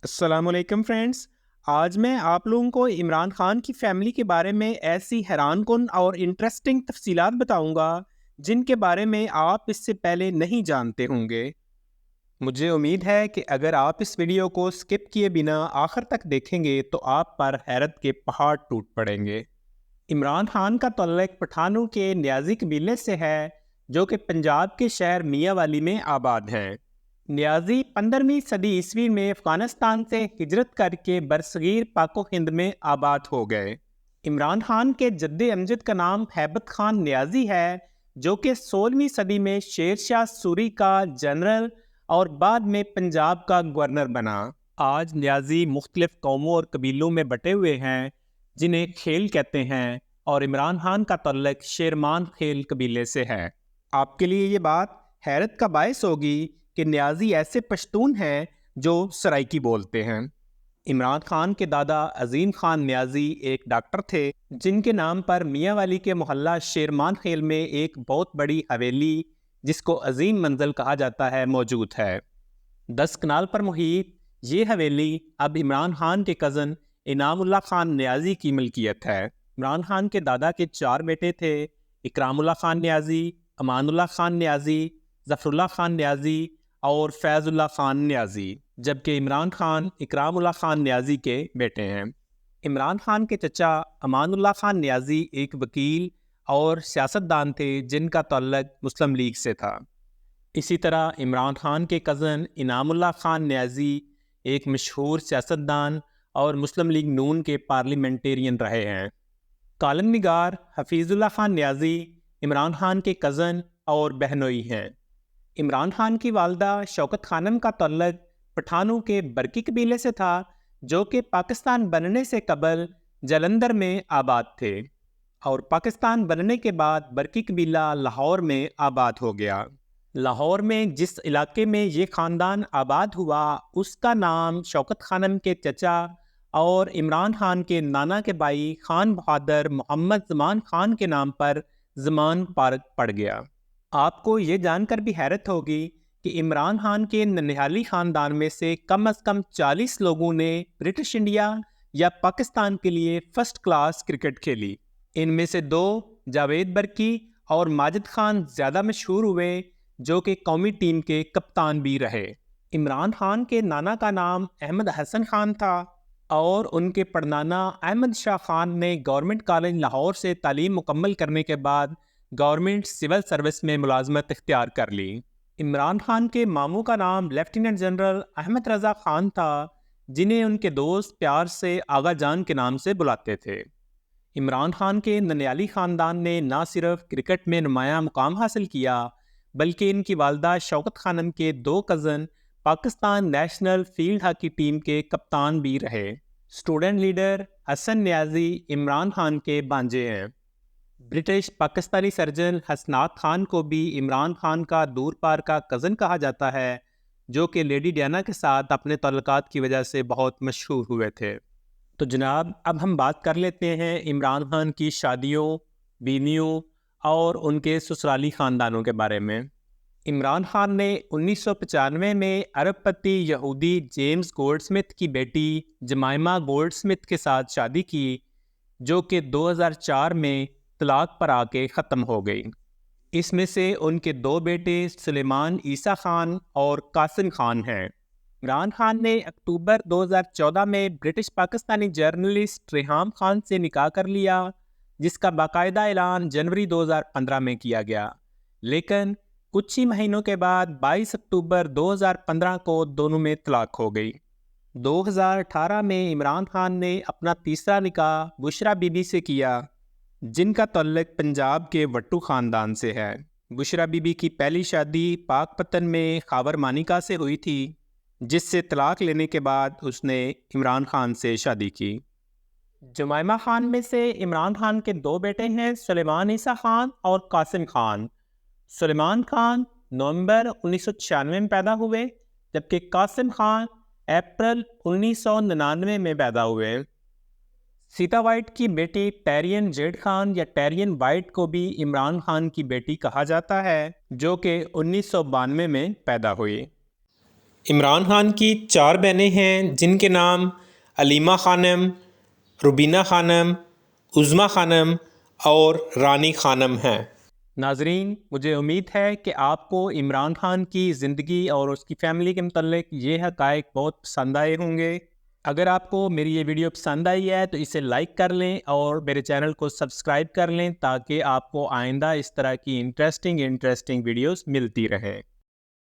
السلام علیکم فرینڈس. آج میں آپ لوگوں کو عمران خان کی فیملی کے بارے میں ایسی حیران کن اور انٹرسٹنگ تفصیلات بتاؤں گا جن کے بارے میں آپ اس سے پہلے نہیں جانتے ہوں گے. مجھے امید ہے کہ اگر آپ اس ویڈیو کو سکپ کیے بنا آخر تک دیکھیں گے تو آپ پر حیرت کے پہاڑ ٹوٹ پڑیں گے. عمران خان کا تعلق پٹھانوں کے نیازی قبیلے سے ہے جو کہ پنجاب کے شہر میاں والی میں آباد ہے. نیازی 15ویں صدی عیسوی میں افغانستان سے ہجرت کر کے برصغیر پاک و ہند میں آباد ہو گئے. عمران خان کے جد امجد کا نام ہیبت خان نیازی ہے جو کہ 16ویں صدی میں شیر شاہ سوری کا جنرل اور بعد میں پنجاب کا گورنر بنا. آج نیازی مختلف قوموں اور قبیلوں میں بٹے ہوئے ہیں جنہیں کھیل کہتے ہیں اور عمران خان کا تعلق شیرمان کھیل قبیلے سے ہے. آپ کے لیے یہ بات حیرت کا باعث ہوگی کہ نیازی ایسے پشتون ہیں جو سرائکی بولتے ہیں. عمران خان کے دادا عظیم خان نیازی ایک ڈاکٹر تھے جن کے نام پر میاں والی کے محلہ شیرمان خیل میں ایک بہت بڑی حویلی جس کو عظیم منزل کہا جاتا ہے موجود ہے. 10 کنال پر محیط یہ حویلی اب عمران خان کے کزن انعام اللہ خان نیازی کی ملکیت ہے. عمران خان کے دادا کے 4 بیٹے تھے: اکرام اللہ خان نیازی، امان اللہ خان نیازی، ظفر اللہ خان نیازی اور فیض اللہ خان نیازی، جبکہ عمران خان اکرام اللہ خان نیازی کے بیٹے ہیں. عمران خان کے چچا امان اللہ خان نیازی ایک وکیل اور سیاستدان تھے جن کا تعلق مسلم لیگ سے تھا. اسی طرح عمران خان کے کزن انعام اللہ خان نیازی ایک مشہور سیاستدان اور مسلم لیگ نون کے پارلیمنٹیرین رہے ہیں. کالم نگار حفیظ اللہ خان نیازی عمران خان کے کزن اور بہنوئی ہیں. عمران خان کی والدہ شوکت خانم کا تعلق پٹھانوں کے برکی قبیلے سے تھا جو کہ پاکستان بننے سے قبل جلندھر میں آباد تھے اور پاکستان بننے کے بعد برکی قبیلہ لاہور میں آباد ہو گیا. لاہور میں جس علاقے میں یہ خاندان آباد ہوا اس کا نام شوکت خانم کے چچا اور عمران خان کے نانا کے بھائی خان بہادر محمد زمان خان کے نام پر زمان پارک پڑ گیا. آپ کو یہ جان کر بھی حیرت ہوگی کہ عمران خان کے ننہالی خاندان میں سے کم از کم 40 لوگوں نے برٹش انڈیا یا پاکستان کے لیے فرسٹ کلاس کرکٹ کھیلی. ان میں سے 2 جاوید برکی اور ماجد خان زیادہ مشہور ہوئے جو کہ قومی ٹیم کے کپتان بھی رہے. عمران خان کے نانا کا نام احمد حسن خان تھا اور ان کے پڑنانا احمد شاہ خان نے گورنمنٹ کالج لاہور سے تعلیم مکمل کرنے کے بعد گورنمنٹ سول سروس میں ملازمت اختیار کر لی. عمران خان کے ماموں کا نام لیفٹیننٹ جنرل احمد رضا خان تھا جنہیں ان کے دوست پیار سے آغا جان کے نام سے بلاتے تھے. عمران خان کے ننیالی خاندان نے نہ صرف کرکٹ میں نمایاں مقام حاصل کیا بلکہ ان کی والدہ شوکت خانم کے 2 cousin Pakistan national field hockey team کے کپتان بھی رہے. اسٹوڈنٹ لیڈر حسن نیازی عمران خان کے بانجے ہیں. برٹش پاکستانی سرجن حسنات خان کو بھی عمران خان کا دور پار کا کزن کہا جاتا ہے جو کہ لیڈی ڈیانا کے ساتھ اپنے تعلقات کی وجہ سے بہت مشہور ہوئے تھے. تو جناب اب ہم بات کر لیتے ہیں عمران خان کی شادیوں، بیویوں اور ان کے سسرالی خاندانوں کے بارے میں. عمران خان نے 1995 میں ارب پتی یہودی جیمز گولڈ سمتھ کی بیٹی جمائمہ گولڈ سمتھ کے ساتھ شادی کی جو کہ 2004 میں طلاق پر آ کے ختم ہو گئی. اس میں سے ان کے 2 بیٹے سلیمان عیسیٰ خان اور قاسم خان ہیں. عمران خان نے اکتوبر 2014 میں برٹش پاکستانی جرنلسٹ ریحام خان سے نکاح کر لیا جس کا باقاعدہ اعلان جنوری 2015 میں کیا گیا، لیکن کچھ ہی مہینوں کے بعد 22 اکتوبر 2015 کو دونوں میں طلاق ہو گئی. 2018 میں عمران خان نے اپنا تیسرا نکاح بشرا بی بی سے کیا جن کا تعلق پنجاب کے وٹو خاندان سے ہے. بشرا بی بی کی پہلی شادی پاک پتن میں خاور مانیکا سے ہوئی تھی جس سے طلاق لینے کے بعد اس نے عمران خان سے شادی کی. جمائمہ خان میں سے عمران خان کے 2 بیٹے ہیں سلیمان عیسیٰ خان اور قاسم خان. سلیمان خان نومبر 1996 میں پیدا ہوئے جبکہ قاسم خان اپریل 1999 میں پیدا ہوئے. سیتا وائٹ کی بیٹی ٹیرین جیڈ خان یا ٹیرین وائٹ کو بھی عمران خان کی بیٹی کہا جاتا ہے جو کہ 1992 میں پیدا ہوئی. عمران خان کی 4 بہنیں ہیں جن کے نام علیمہ خانم، روبینہ خانم، عظمیٰ خانم اور رانی خانم ہیں۔ ناظرین، مجھے امید ہے کہ آپ کو عمران خان کی زندگی اور اس کی فیملی کے متعلق یہ حقائق بہت پسند آئے ہوں گے۔ اگر آپ کو میری یہ ویڈیو پسند آئی ہے تو اسے لائک کر لیں اور میرے چینل کو سبسکرائب کر لیں تاکہ آپ کو آئندہ اس طرح کی انٹرسٹنگ ویڈیوز ملتی رہیں۔